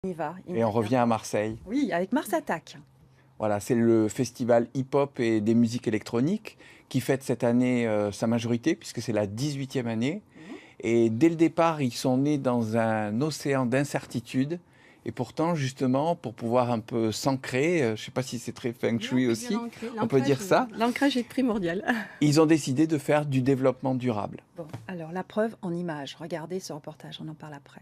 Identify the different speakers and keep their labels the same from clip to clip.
Speaker 1: On y va.
Speaker 2: Et on revient à Marseille.
Speaker 1: Oui, avec Mars Attack.
Speaker 2: Voilà, c'est le festival hip-hop et des musiques électroniques qui fête cette année sa majorité, puisque c'est la 18e année. Et dès le départ, ils sont nés dans un océan d'incertitude. Et pourtant, justement, pour pouvoir un peu s'ancrer, je ne sais pas si c'est très feng shui aussi, on peut dire ça,
Speaker 1: L'ancrage est primordial.
Speaker 2: ils ont décidé de faire du développement durable.
Speaker 1: Bon, alors la preuve en images. Regardez ce reportage, on en parle après.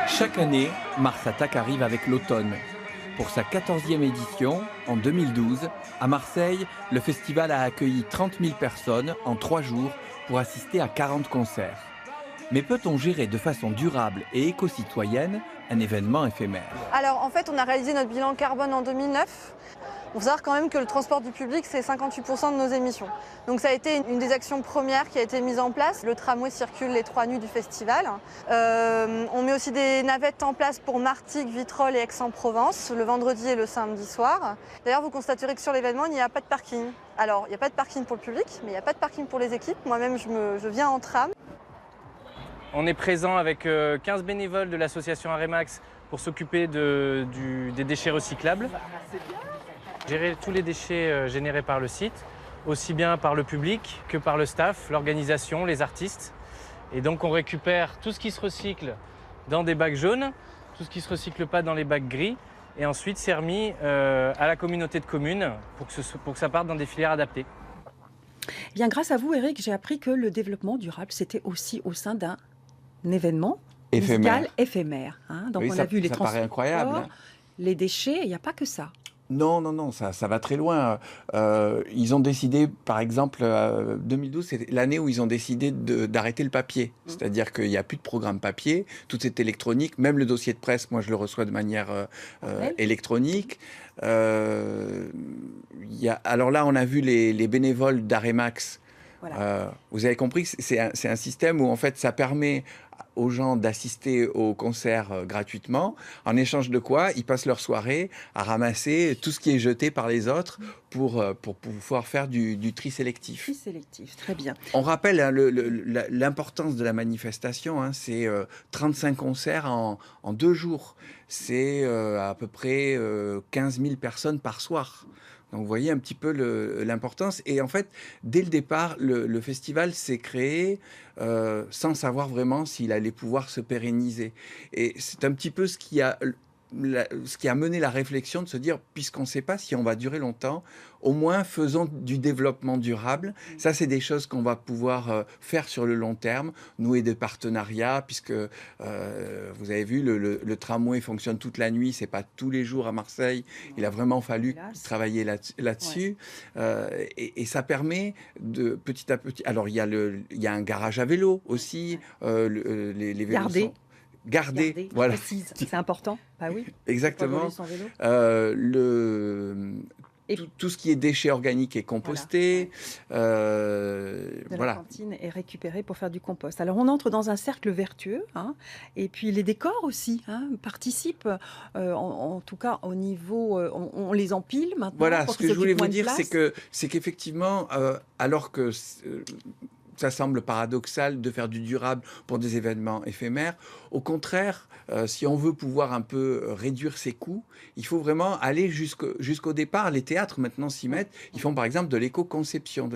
Speaker 3: Chaque année, Mars Attack arrive avec l'automne. Pour sa 14e édition, en 2012, à Marseille, le festival a accueilli 30 000 personnes en 3 jours pour assister à 40 concerts. Mais peut-on gérer de façon durable et éco-citoyenne un événement éphémère?
Speaker 4: Alors en fait, on a réalisé notre bilan carbone en 2009. Il faut savoir quand même que le transport du public, c'est 58% de nos émissions. Donc ça a été une des actions premières qui a été mise en place. Le tramway circule les 3 nuits du festival. On met aussi des navettes en place pour Martigues, Vitrolles et Aix-en-Provence, le vendredi et le samedi soir. D'ailleurs, vous constaterez que sur l'événement, il n'y a pas de parking. Alors, il n'y a pas de parking pour le public, mais il n'y a pas de parking pour les équipes. Moi-même, je viens en tram.
Speaker 5: On est présent avec 15 bénévoles de l'association Aremax pour s'occuper des déchets recyclables. Gérer tous les déchets générés par le site, aussi bien par le public que par le staff, l'organisation, les artistes. Et donc on récupère tout ce qui se recycle dans des bacs jaunes, tout ce qui ne se recycle pas dans les bacs gris. Et ensuite c'est remis à la communauté de communes pour que ça parte dans des filières adaptées.
Speaker 1: Bien, grâce à vous, Eric, j'ai appris que le développement durable, c'était aussi au sein d'un événement musical éphémère. Hein. Donc
Speaker 2: oui,
Speaker 1: on a vu les
Speaker 2: ça paraît incroyable, hein.
Speaker 1: Les déchets, il n'y a pas que ça.
Speaker 2: Non, ça va très loin. Ils ont décidé, par exemple, 2012, c'est l'année où ils ont décidé d'arrêter le papier. C'est-à-dire qu'il n'y a plus de programme papier, tout est électronique. Même le dossier de presse, moi, je le reçois de manière électronique. Alors là, on a vu les bénévoles d'Aremax. Voilà. Vous avez compris que c'est un système où, en fait, ça permet aux gens d'assister au concert gratuitement, en échange de quoi ils passent leur soirée à ramasser tout ce qui est jeté par les autres pour pouvoir faire du tri sélectif.
Speaker 1: Tri sélectif, très bien.
Speaker 2: On rappelle hein, l'importance de la manifestation, hein, c'est 35 concerts en 2 jours, c'est à peu près 15 000 personnes par soir. Donc vous voyez un petit peu l'importance. Et en fait, dès le départ, le festival s'est créé sans savoir vraiment s'il allait pouvoir se pérenniser. Et c'est un petit peu ce qui a mené la réflexion de se dire, puisqu'on ne sait pas si on va durer longtemps, au moins faisons du développement durable. Ça, c'est des choses qu'on va pouvoir faire sur le long terme, nouer des partenariats, puisque vous avez vu, le tramway fonctionne toute la nuit, c'est pas tous les jours à Marseille. Il a vraiment fallu travailler là-dessus. Ouais. Et ça permet de petit à petit... Alors, il y a un garage à vélo aussi, les vélos sont... Garder, voilà.
Speaker 1: C'est important, bah oui.
Speaker 2: Exactement. Tout ce qui est déchets organiques est composté.
Speaker 1: La cantine est récupérée pour faire du compost. Alors on entre dans un cercle vertueux, hein, et puis les décors aussi participent, en tout cas au niveau, on les empile maintenant.
Speaker 2: Voilà, ce que je voulais vous dire, c'est qu'effectivement, alors que... ça semble paradoxal de faire du durable pour des événements éphémères. Au contraire, si on veut pouvoir un peu réduire ses coûts, il faut vraiment aller jusqu'au départ. Les théâtres maintenant s'y mettent. Ils font par exemple de l'éco-conception.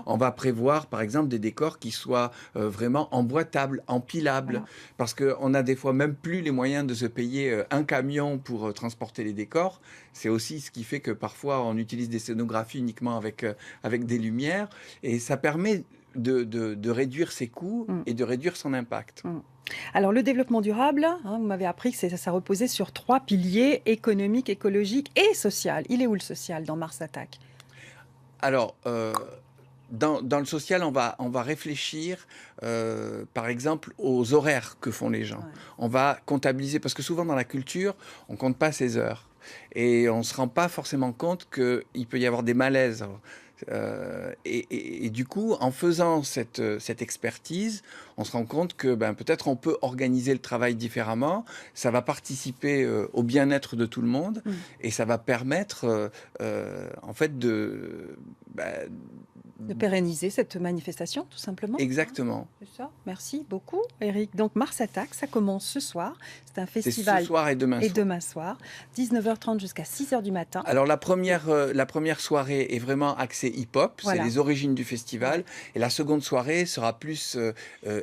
Speaker 2: On va prévoir par exemple des décors qui soient vraiment emboîtables, empilables. Voilà. Parce qu'on a des fois même plus les moyens de se payer un camion pour transporter les décors. C'est aussi ce qui fait que parfois on utilise des scénographies uniquement avec des lumières. Et ça permet de réduire ses coûts et de réduire son impact.
Speaker 1: Alors le développement durable, vous m'avez appris que ça reposait sur 3 piliers, économique, écologique et social. Il est où le social dans Mars Attack?
Speaker 2: Alors, dans le social, on va réfléchir, par exemple, aux horaires que font les gens. Ouais. On va comptabiliser, parce que souvent dans la culture, on ne compte pas ses heures. Et on ne se rend pas forcément compte qu'il peut y avoir des malaises. Et du coup, en faisant cette expertise, on se rend compte que peut-être on peut organiser le travail différemment. Ça va participer au bien-être de tout le monde et ça va permettre en fait
Speaker 1: de pérenniser cette manifestation, tout simplement.
Speaker 2: Exactement.
Speaker 1: C'est ça. Merci beaucoup, Eric. Donc, Mars Attack, ça commence ce soir. C'est un festival.
Speaker 2: C'est ce soir et demain
Speaker 1: soir. 19h30 jusqu'à 6h du matin.
Speaker 2: Alors, la première soirée est vraiment axée hip-hop. Voilà. C'est les origines du festival. Et la seconde soirée sera plus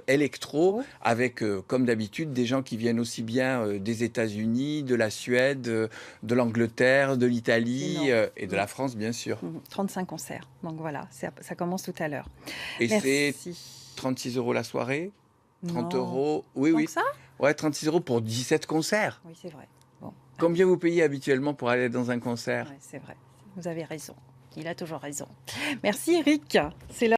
Speaker 2: électro, avec, comme d'habitude, des gens qui viennent aussi bien des États-Unis, de la Suède, de l'Angleterre, de l'Italie et de la France, bien sûr.
Speaker 1: 35 concerts. Donc, voilà, ça commence tout à l'heure.
Speaker 2: Et c'est 36 € la soirée, 30 €. Oui, oui.
Speaker 1: Ça
Speaker 2: ouais, 36 € pour 17 concerts.
Speaker 1: Oui, c'est vrai. Bon.
Speaker 2: Combien vous payez habituellement pour aller dans un concert?
Speaker 1: Ouais, c'est vrai. Vous avez raison. Il a toujours raison. Merci, Eric. C'est